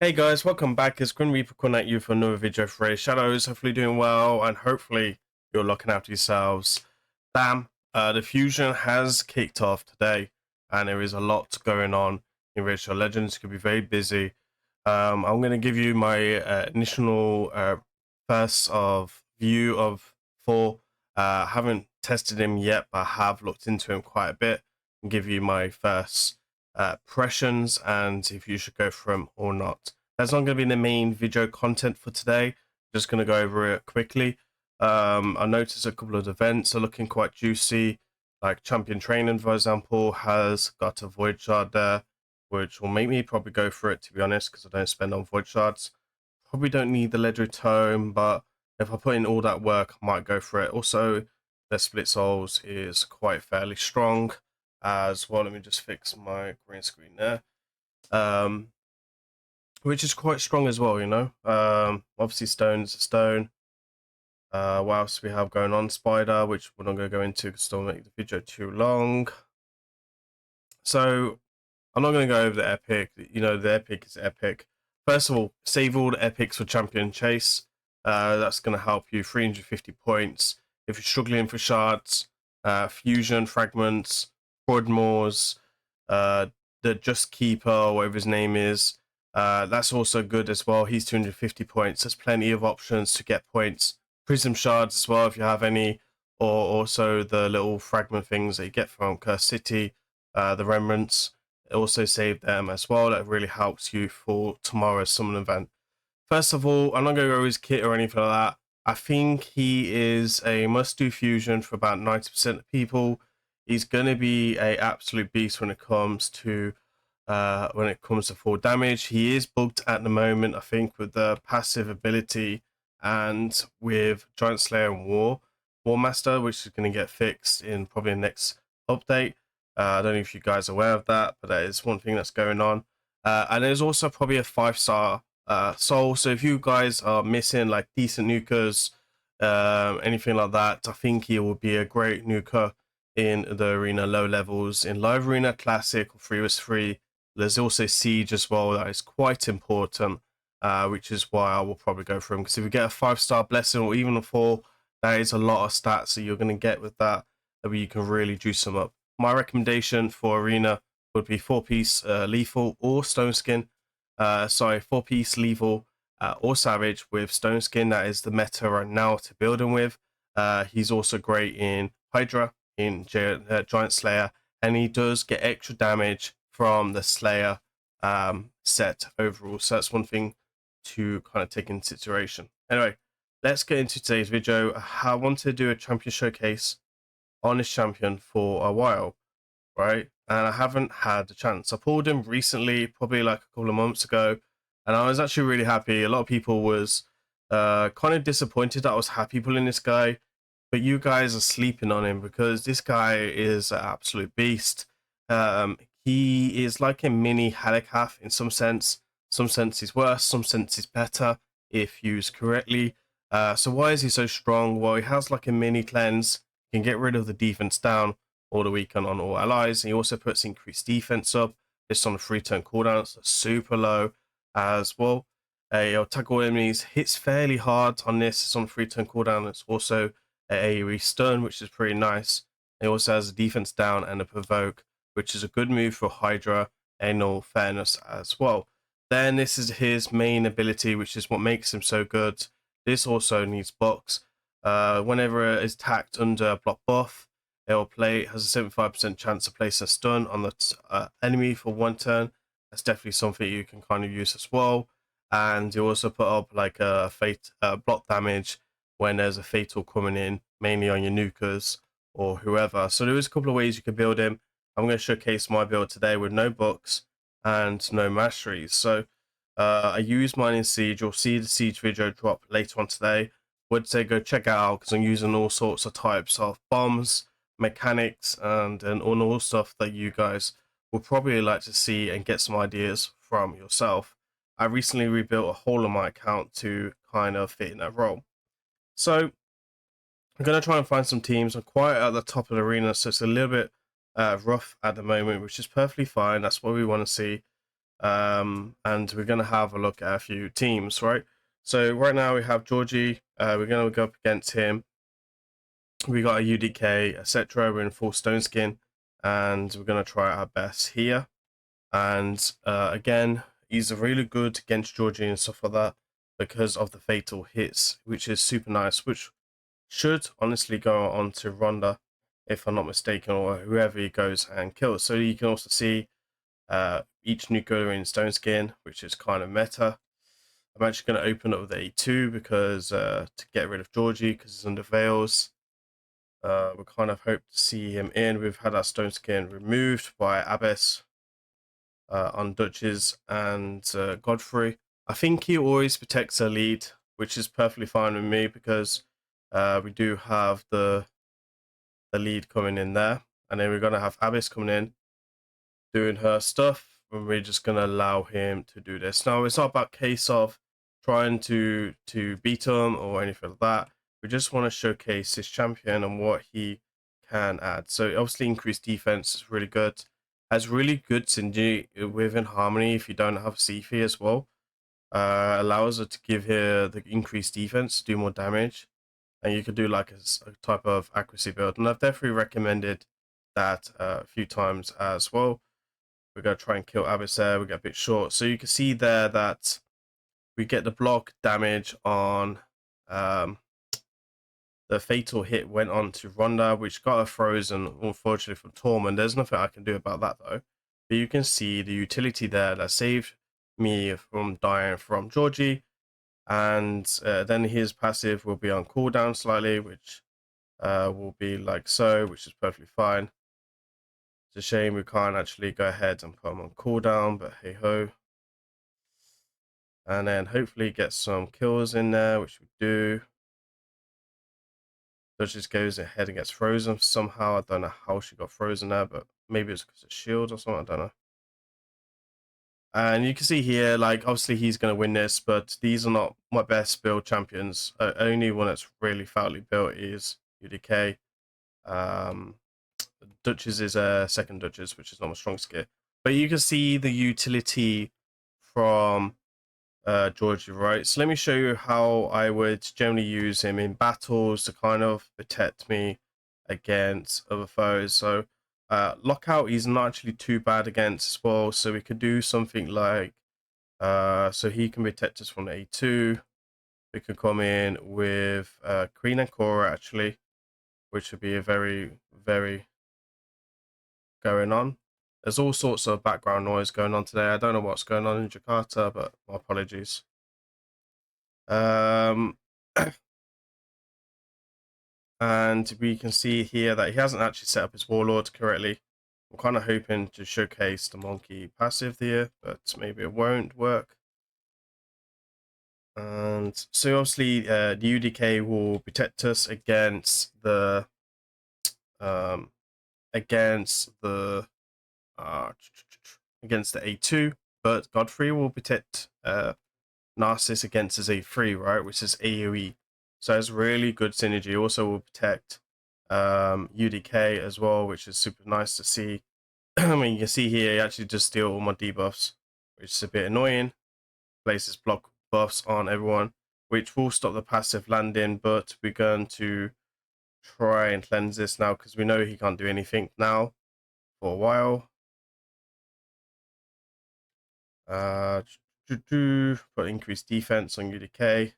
Hey guys, welcome back. It's Grim Reaper calling at you for another video for Raidshadowlegends. Hopefully doing well, and hopefully you're looking after yourselves. Bam! The fusion has kicked off today, and there is a lot going on in Raidshadowlegends. It's going to be very busy. I'm going to give you my initial first of view of THOR. I haven't tested him yet, but I have looked into him quite a bit and give you my first impressions and if you should go for them or not. That's not going to be the main video content for today. Just going to go over it quickly. I noticed a couple of events are looking quite juicy, like Champion Training, for example, has got a Void Shard there, which will make me probably go for it, to be honest, because I don't spend on Void Shards. Probably don't need the Legendary Tome, but if I put in all that work, I might go for it. Also, the Split Souls is quite fairly strong as well. Let me just fix my green screen there. Which is quite strong as well, you know. Obviously, Stone's a stone. What else we have going on? Spider, which we're not going to go into because it'll make the video too long. So I'm not going to go over the epic. You know, the epic is epic. First of all, save all the epics for Champion Chase. That's going to help you 350 points. If you're struggling for shards, fusion, fragments, Broadmoors, the Just Keeper, whatever his name is, that's also good as well. He's 250 points. There's plenty of options to get points. Prism shards as well, if you have any, or also the little fragment things that you get from Cursed City, the remnants. Also save them as well. That really helps you for tomorrow's summon event. First of all, I'm not going to go his kit or anything like that. I think he is a must-do fusion for about 90% of people. He's going to be a absolute beast when it comes to full damage. He is bugged at the moment, I think, with the passive ability and with Giant Slayer and War Master, which is going to get fixed in probably the next update. I don't know if you guys are aware of that, but that is one thing that's going on. And there's also probably a 5-star soul. So if you guys are missing like decent nukers, anything like that, I think he will be a great nuker in the arena low levels. In live arena, classic or 3vs3, there's also siege as well. That is quite important, which is why I will probably go for him. Because if you get a 5-star blessing or even a 4, that is a lot of stats that you're going to get with that, where you can really juice them up. My recommendation for arena would be 4-piece lethal or stone skin. 4-piece lethal or savage with stone skin. That is the meta right now to build him with. He's also great in Hydra, in Giant Slayer, and he does get extra damage from the Slayer set overall. So that's one thing to kind of take into consideration. Anyway, let's get into today's video. I want to do a champion showcase on this champion for a while, right? And I haven't had the chance. I pulled him recently, probably like a couple of months ago, and I was actually really happy. A lot of people was kind of disappointed that I was happy pulling this guy, but you guys are sleeping on him because this guy is an absolute beast. He is like a mini Halikath in some sense. Some sense he's worse, some sense he's better if used correctly. So why is he so strong? Well, he has like a mini cleanse. He can get rid of the defense down all the weekend on all allies. He also puts increased defense up. It's on a 3-turn cooldown, so super low as well. Attack all enemies hits fairly hard on this. It's on a 3-turn cooldown. It's also a AoE stun, which is pretty nice. It also has a defense down and a provoke, which is a good move for Hydra and all fairness as well. Then this is his main ability, which is what makes him so good. This also needs box. Whenever it is attacked under a block buff, it has a 75% chance of placing a stun on the enemy for 1 turn. That's definitely something you can kind of use as well. And you also put up like a block damage when there's a fatal coming in, mainly on your nukers or whoever. So there is a couple of ways you can build him. I'm going to showcase my build today with no books and no masteries. So I use mine in Siege. You'll see the Siege video drop later on today. Would say go check it out because I'm using all sorts of types of bombs, mechanics, and all stuff that you guys will probably like to see and get some ideas from yourself. I recently rebuilt a whole of my account to kind of fit in that role. So I'm going to try and find some teams. I'm quite at the top of the arena, so it's a little bit rough at the moment, which is perfectly fine. That's what we want to see. and we're going to have a look at a few teams, right? So right now we have Georgie. We're going to go up against him. We got a UDK, etc. We're in full stone skin, and we're going to try our best here. And again, he's really good against Georgie and stuff like that because of the fatal hits, which is super nice, which should honestly go on to Ronda, if I'm not mistaken, or whoever he goes and kills. So you can also see each nuclear in stone skin, which is kind of meta. I'm actually going to open up with the A2 because to get rid of Georgie because he's under veils. We kind of hope to see him in. We've had our stone skin removed by Abyss on Duchess and Godfrey. I think he always protects a lead, which is perfectly fine with me because we do have the lead coming in there, and then we're going to have Abyss coming in doing her stuff, and we're just going to allow him to do this. Now, it's not about case of trying to beat him or anything like that. We just want to showcase his champion and what he can add. So obviously increased defense is really good. Has really good synergy within Harmony if you don't have Sifi as well. Allows her to give her the increased defense to do more damage. And you could do like a type of accuracy build. And I've definitely recommended that a few times as well. We're going to try and kill Abyss there. We get a bit short. So you can see there that we get the block damage on the fatal hit went on to Ronda, which got her frozen, unfortunately, from Tormund. There's nothing I can do about that, though. But you can see the utility there that saved me from dying from Georgie. And then his passive will be on cooldown slightly, which will be like so, which is perfectly fine. It's a shame we can't actually go ahead and put him on cooldown, but hey ho. And then hopefully get some kills in there, which we do. So just goes ahead and gets frozen somehow. I don't know how she got frozen there, but maybe it's because of shield or something. I don't know. And you can see here, like, obviously he's going to win this, but these are not my best build champions. Only one that's really foully built is UDK. Duchess is a second Duchess, which is not my strongest gear. But you can see the utility from Georgie, right? So let me show you how I would generally use him in battles to kind of protect me against other foes. So lockout is not actually too bad against as well. So we could do something like so he can protect us from A2. We could come in with Queen and Cora actually, which would be a very, very going on. There's all sorts of background noise going on today. I don't know what's going on in Jakarta, but my apologies. And we can see here that he hasn't actually set up his warlord correctly. I'm kind of hoping to showcase the monkey passive here, but maybe it won't work. And so obviously the UDK will protect us against the against the A2, but Godfrey will protect Narcissus against his A3, right, which is AoE. So it's really good synergy. Also will protect UDK as well, which is super nice to see. I mean, you can see here, he actually just steal all my debuffs, which is a bit annoying. Places block buffs on everyone, which will stop the passive landing, but we're going to try and cleanse this now because we know he can't do anything now for a while. Put increased defense on UDK.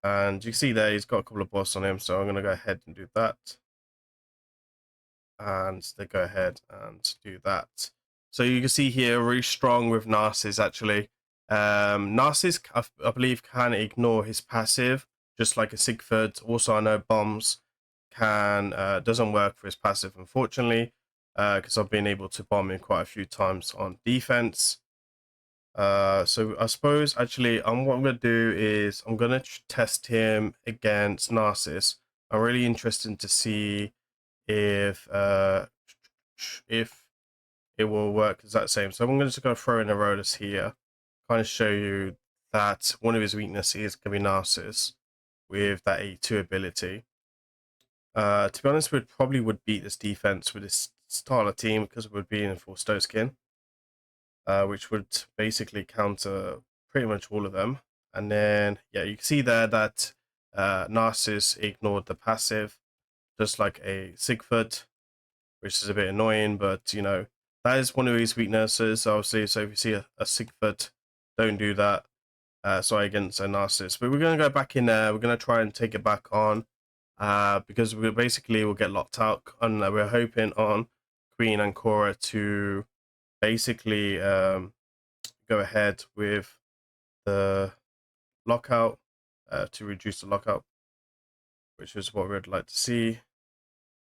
And you can see there he's got a couple of buffs on him, so I'm going to go ahead and do that. And they go ahead and do that. So you can see here, really strong with Narcissus actually. Narcissus, I believe, can ignore his passive, just like a Sigford. Also, I know bombs can doesn't work for his passive, unfortunately, because I've been able to bomb him quite a few times on defense. So I suppose actually what I'm going to do is I'm going to test him against Narcissus. I'm really interested to see if it will work exact same. So I'm just going to throw in a Rodus here, kind of show you that one of his weaknesses is going to be Narcissus with that A2 ability. To be honest, we probably would beat this defense with this style of team because we would be in full stone skin. which would basically counter pretty much all of them. And then, yeah, you can see there that Narcissus ignored the passive, just like a Sigford, which is a bit annoying, but, you know, that is one of his weaknesses, obviously. So if you see a Sigford, don't do that. Sorry, against a Narcissus. But we're going to go back in there. We're going to try and take it back on because we basically will get locked out. And we're hoping on Queen and Cora to basically go ahead with the lockout to reduce the lockout, which is what we'd like to see.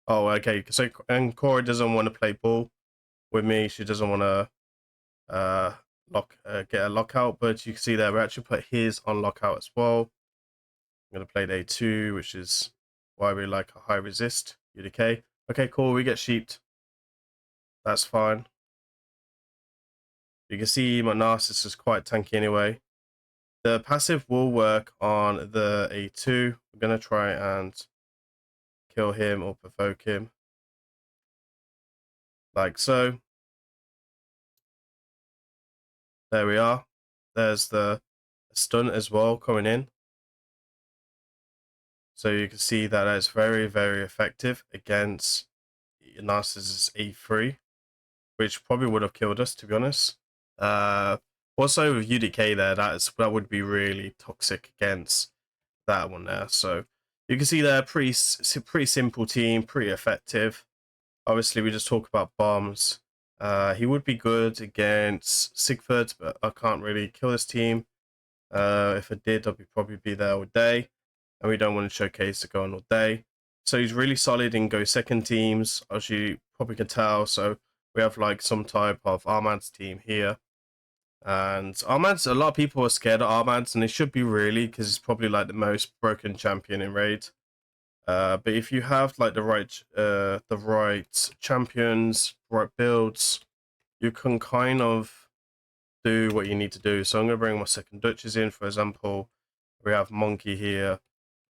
Oh, okay. So, and Cora doesn't want to play ball with me. She doesn't want to get a lockout, but you can see there we actually put his on lockout as well. I'm going to play the A2, which is why we like a high resist UDK. Okay, cool. We get sheeped. That's fine. You can see my Narcissus is quite tanky anyway. The passive will work on the A2. I'm going to try and kill him or provoke him. Like so. There we are. There's the stun as well coming in. So you can see that it's very, very effective against Narcissus A3, which probably would have killed us, to be honest. Also with UDK there, that would be really toxic against that one there. So you can see there, pretty simple team, pretty effective. Obviously, we just talk about bombs. He would be good against Sigford, but I can't really kill this team. If I did, I'd probably be there all day, and we don't want to showcase to go on all day. So he's really solid in go second teams, as you probably can tell. So we have like some type of Armad's team here. And Armad's, a lot of people are scared of Armad's, and they should be really, because it's probably like the most broken champion in Raid. But if you have like the right champions, right builds, you can kind of do what you need to do. So I'm going to bring my second Duchess in, for example. We have Monkey here.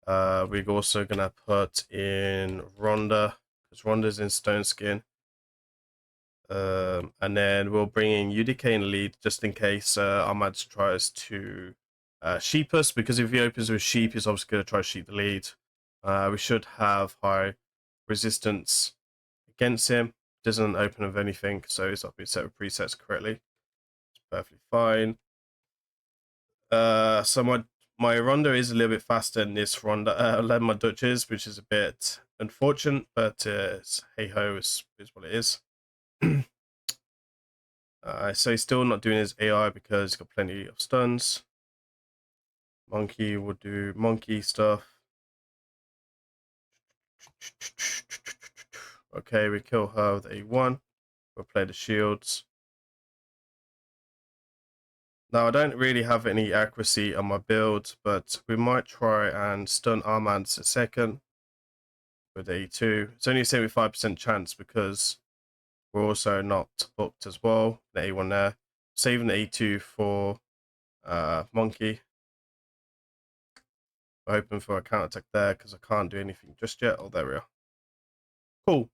We're also going to put in Rhonda, because Rhonda's in Stone Skin. And then we'll bring in UDK in the lead, just in case Ahmad tries to sheep us, because if he opens with sheep, he's obviously going to try to sheep the lead. We should have high resistance against him. Doesn't open with anything, so it's not been set with presets correctly. It's perfectly fine. So my Rhonda is a little bit faster than this Rhonda, than my Duchess, which is a bit unfortunate, but hey ho, is what it is. So he's still not doing his AI because he's got plenty of stuns. Monkey will do monkey stuff. Okay, we kill her with A1. We'll play the shields. Now, I don't really have any accuracy on my build, but we might try and stun Armand's a second with A2. It's only a 75% chance because we're also not booked as well. The A1 there. Saving the A2 for Monkey. We're hoping for a counterattack there because I can't do anything just yet. Oh, there we are. Cool.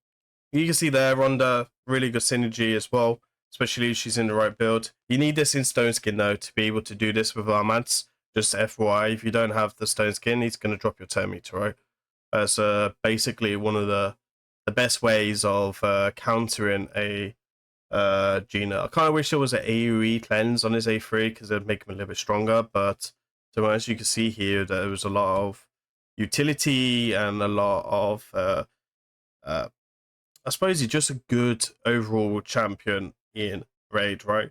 You can see there, Rhonda, really good synergy as well, especially if she's in the right build. You need this in Stone Skin, though, to be able to do this with Armads. Just FYI, if you don't have the Stone Skin, he's going to drop your turn meter, right? That's basically one of the best ways of countering a Gina. I kind of wish there was an AoE cleanse on his A3 because it would make him a little bit stronger, but so as you can see here, there was a lot of utility and a lot of I suppose he's just a good overall champion in Raid, right?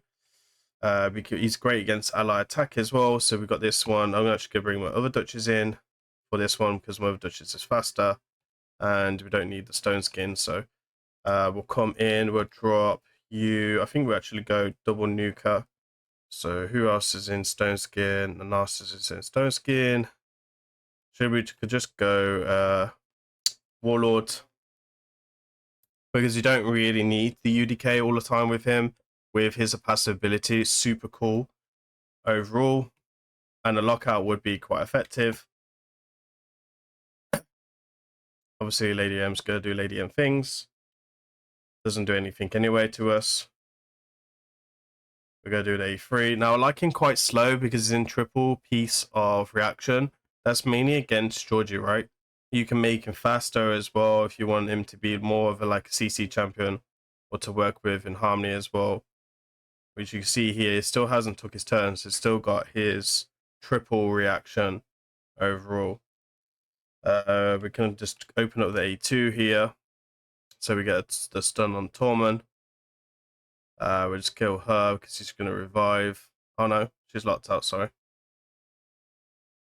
Because he's great against ally attack as well. So we've got this one. I'm actually going to bring my other Duchess in for this one because my other Duchess is faster and we don't need the stone skin. So we'll come in, we'll drop you. I think we'll actually go double nuker. So who else is in stone skin? The Narcissus is in stone skin. Should we could just go Warlord? Because you don't really need the UDK all the time with him. With his passive ability, it's super cool overall. And the lockout would be quite effective. Obviously, Lady M's going to do Lady M things. Doesn't do anything anyway to us. We're going to do the A3. Now, I like him quite slow because he's in triple piece of reaction. That's mainly against Georgie, right? You can make him faster as well if you want him to be more of a like a CC champion or to work with in Harmony as well. Which you can see here, he still hasn't took his turns. He's still got his triple reaction overall. We can just open up the A2 here. So we get the stun on Torment. We'll just kill her because she's going to revive. Oh no, she's locked out, sorry.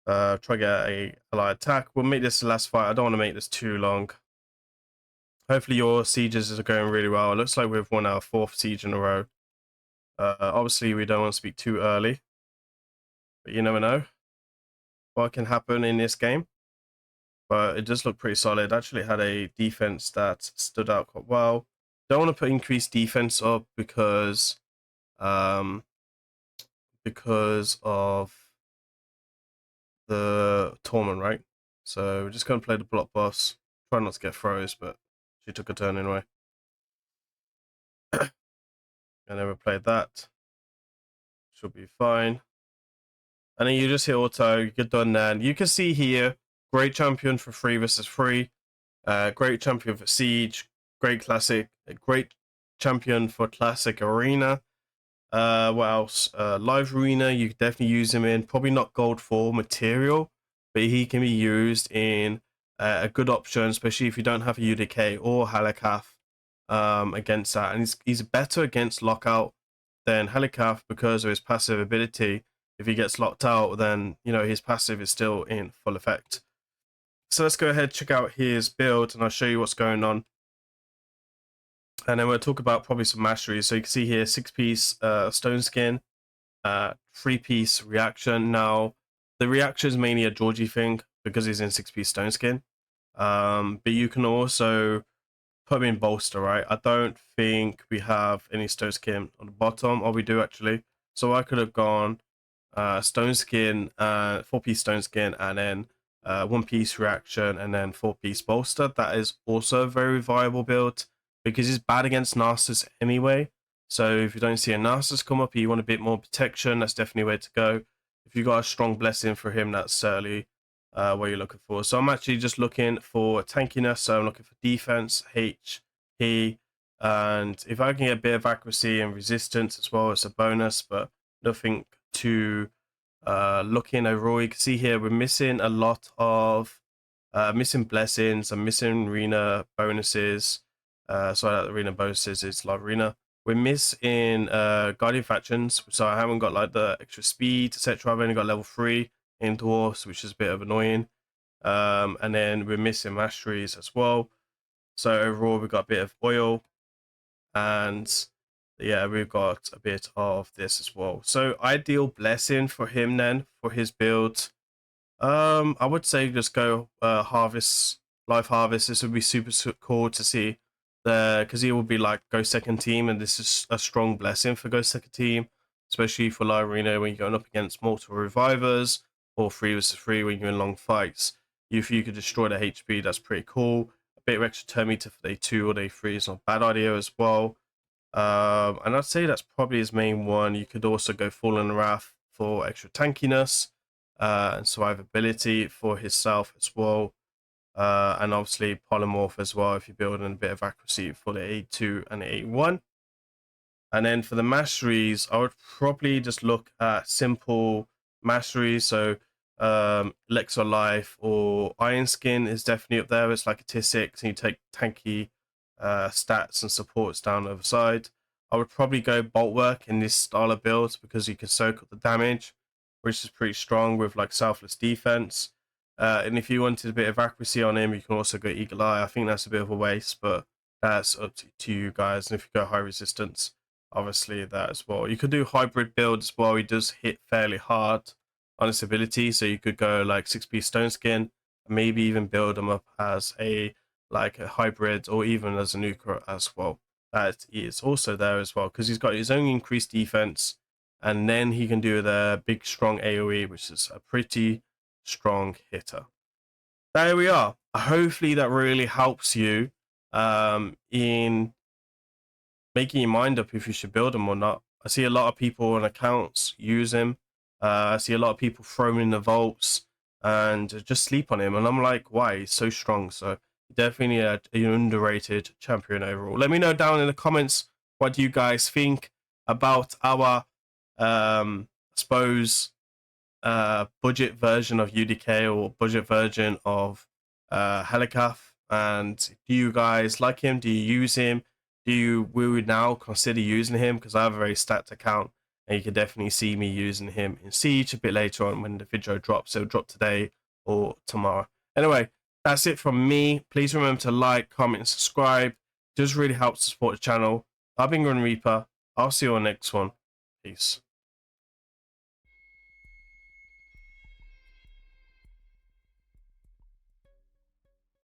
Try to get a ally attack. We'll make this the last fight. I don't want to make this too long. Hopefully your sieges are going really well. It looks like we've won our 4th siege in a row. Obviously, we don't want to speak too early. But you never know what can happen in this game. But it does look pretty solid. Actually had a defense that stood out quite well. Don't want to put increased defense up because of the Torment, right? So we're just going to play the block boss. Try not to get froze, but she took a turn anyway. I never played that. Should be fine. And then you just hit auto, you get done then. You can see here, great champion for 3 versus 3. Great champion for Siege. Great classic. Great champion for classic arena. What else? Live arena, you could definitely use him in. Probably not gold 4 material, but he can be used in a good option, especially if you don't have a UDK or Halakath against that. And he's better against lockout than Halakath because of his passive ability. If he gets locked out, then you know his passive is still in full effect. So let's go ahead, check out his build, and I'll show you what's going on. And then we'll talk about probably some masteries. So you can see here, 6-piece stone skin, 3-piece reaction. Now, the reaction is mainly a Georgie thing because he's in 6-piece stone skin. But you can also put him in bolster, right? I don't think we have any stone skin on the bottom. Or we do actually. So I could have gone stone skin, 4-piece stone skin, and then 1-piece reaction, and then 4-piece bolster. That is also a very viable build because he's bad against Narcissus anyway. So if you don't see a Narcissus come up, you want a bit more protection, that's definitely where to go. If you got a strong blessing for him, that's certainly what you're looking for. So I'm actually just looking for tankiness. So I'm looking for defense, HP, and if I can get a bit of accuracy and resistance as well, it's a bonus, but nothing to looking overall. You can see here we're missing a lot of missing blessings and missing arena bonuses. Sorry, arena bonuses is live arena. We're missing guardian factions, so I haven't got like the extra speed, etc. I've only got level 3 in dwarfs, which is a bit of annoying. And then we're missing masteries as well. So overall we've got a bit of oil, and yeah, we've got a bit of this as well. So ideal blessing for him then, for his build. I would say just go harvest, live harvest. This would be super cool to see there, because he will be like go second team, and this is a strong blessing for go second team, especially for live arena when you're going up against multiple revivers or 3 versus 3 when you're in long fights. If you could destroy the HP, that's pretty cool. A bit of extra turn meter for day 2 or day 3 is not a bad idea as well. And I'd say that's probably his main one. You could also go Fallen Wrath for extra tankiness and survivability for himself as well. And obviously Polymorph as well if you're building a bit of accuracy for the A2 and the A1. And then for the masteries, I would probably just look at simple masteries. So Elixir Life or Iron Skin is definitely up there. It's like a tier 6 and you take tanky stats and supports down the other side. I would probably go Boltwork in this style of build because you can soak up the damage, which is pretty strong with like selfless defense. And if you wanted a bit of accuracy on him, you can also go Eagle Eye. I think that's a bit of a waste, but that's up to you guys. And if you go high resistance, obviously that as well. You could do hybrid build as well. He does hit fairly hard on his ability, so you could go like 6-piece stone skin, maybe even build him up as a like a hybrid or even as a nuker as well. That is also there as well because he's got his own increased defense, and then he can do the big strong AoE, which is a pretty strong hitter. There we are. Hopefully that really helps you in making your mind up if you should build them or not. I see a lot of people on accounts use him. I see a lot of people throwing in the vaults and just sleep on him. And I'm like, why? He's so strong. So definitely an underrated champion overall. Let me know down in the comments, what do you guys think about our, I suppose, budget version of UDK or budget version of Helikath? And do you guys like him? Do you use him? Will we now consider using him? Because I have a very stacked account, and you can definitely see me using him in Siege a bit later on when the video drops. It'll drop today or tomorrow. Anyway, that's it from me. Please remember to like, comment, and subscribe. It does really help to support the channel. I've been Grim Reaper. I'll see you on the next one. Peace.